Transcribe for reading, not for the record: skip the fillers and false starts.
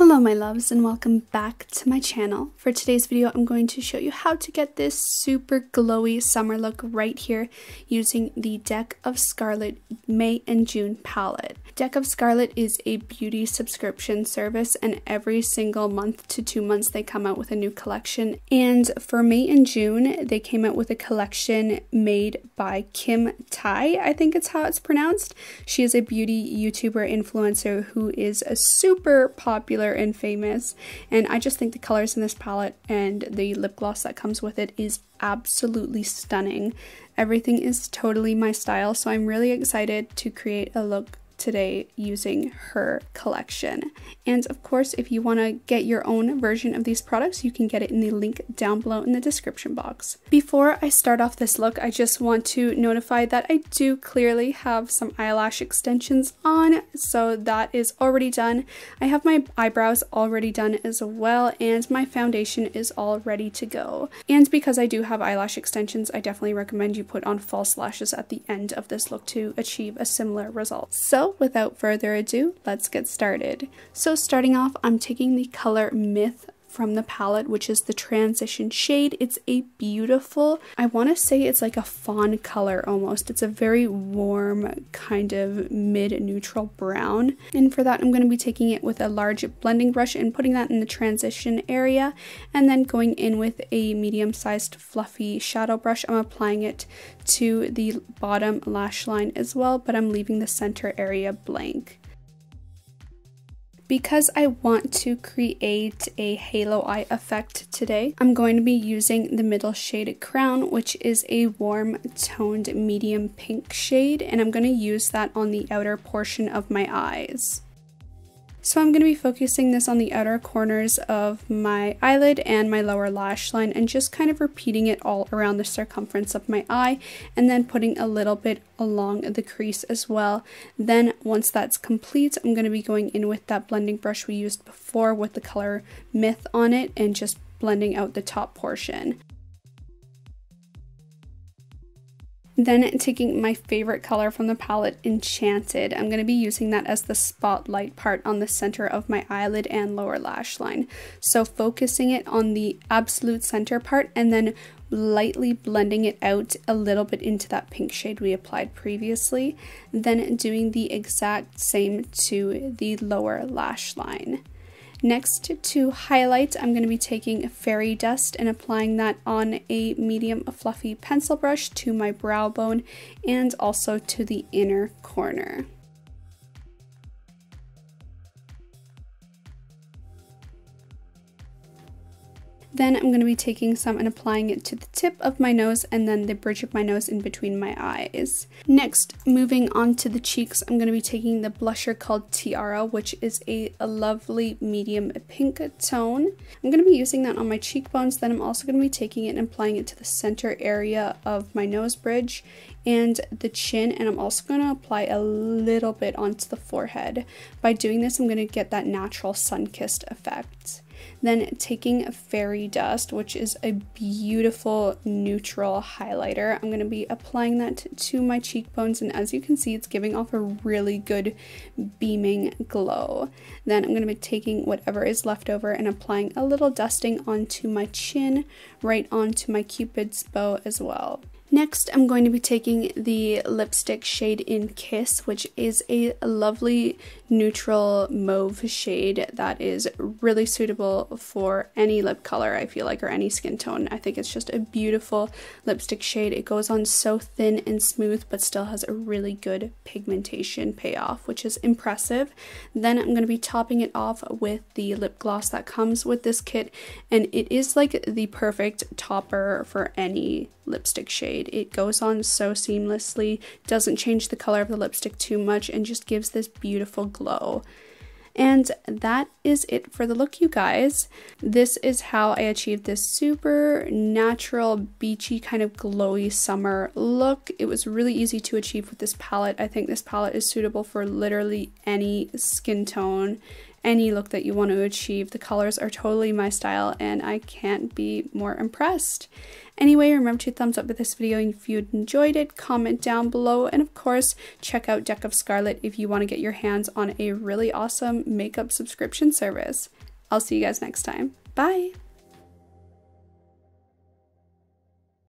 Hello my loves and welcome back to my channel. For today's video I'm going to show you how to get this super glowy summer look right here using the Deck of Scarlet May and June palette. Deck of Scarlet is a beauty subscription service and every single month to 2 months they come out with a new collection, and for May and June they came out with a collection made by Kim Tai, I think it's how it's pronounced. She is a beauty YouTuber influencer who is a super popular and famous, and I just think the colors in this palette and the lip gloss that comes with it is absolutely stunning. Everything is totally my style, so I'm really excited to create a look today using her collection. And of course, if you want to get your own version of these products, you can get it in the link down below in the description box. Before I start off this look, I just want to notify that I do clearly have some eyelash extensions on, so that is already done. I have my eyebrows already done as well, and my foundation is all ready to go. And because I do have eyelash extensions, I definitely recommend you put on false lashes at the end of this look to achieve a similar result. So without further ado, let's get started. So starting off, I'm taking the color Myth from the palette, which is the transition shade. It's a beautiful, I want to say it's like a fawn color almost. It's a very warm kind of mid-neutral brown. And for that, I'm going to be taking it with a large blending brush and putting that in the transition area. And then going in with a medium-sized fluffy shadow brush, I'm applying it to the bottom lash line as well, but I'm leaving the center area blank. Because I want to create a halo eye effect today, I'm going to be using the middle shade Crown, which is a warm toned medium pink shade, and I'm going to use that on the outer portion of my eyes. So I'm going to be focusing this on the outer corners of my eyelid and my lower lash line and just kind of repeating it all around the circumference of my eye, and then putting a little bit along the crease as well. Then once that's complete, I'm going to be going in with that blending brush we used before with the color Myth on it and just blending out the top portion. Then taking my favorite color from the palette, Enchanted, I'm going to be using that as the spotlight part on the center of my eyelid and lower lash line. So focusing it on the absolute center part and then lightly blending it out a little bit into that pink shade we applied previously. Then doing the exact same to the lower lash line. Next, to highlight, I'm going to be taking Fairy Dust and applying that on a medium fluffy pencil brush to my brow bone and also to the inner corner. Then I'm going to be taking some and applying it to the tip of my nose and then the bridge of my nose in between my eyes. Next, moving on to the cheeks, I'm going to be taking the blusher called Tiara, which is a lovely medium pink tone. I'm going to be using that on my cheekbones. Then I'm also going to be taking it and applying it to the center area of my nose bridge and the chin, and I'm also going to apply a little bit onto the forehead. By doing this, I'm going to get that natural sun-kissed effect. Then taking Fairy Dust, which is a beautiful neutral highlighter, I'm going to be applying that to my cheekbones, and as you can see, it's giving off a really good beaming glow. Then I'm going to be taking whatever is left over and applying a little dusting onto my chin, right onto my Cupid's bow as well. Next, I'm going to be taking the lipstick shade in Kiss, which is a lovely neutral mauve shade that is really suitable for any lip color, I feel like, or any skin tone. I think it's just a beautiful lipstick shade. It goes on so thin and smooth, but still has a really good pigmentation payoff, which is impressive. Then I'm going to be topping it off with the lip gloss that comes with this kit, and it is like the perfect topper for any lipstick shade. It goes on so seamlessly, doesn't change the color of the lipstick too much, and just gives this beautiful glow. And that is it for the look, you guys. This is how I achieved this super natural, beachy, kind of glowy summer look. It was really easy to achieve with this palette. I think this palette is suitable for literally any skin tone any look that you want to achieve. The colors are totally my style and I can't be more impressed. Anyway, remember to thumbs up with this video if you enjoyed it, comment down below, and of course, check out Deck of Scarlet if you want to get your hands on a really awesome makeup subscription service. I'll see you guys next time. Bye!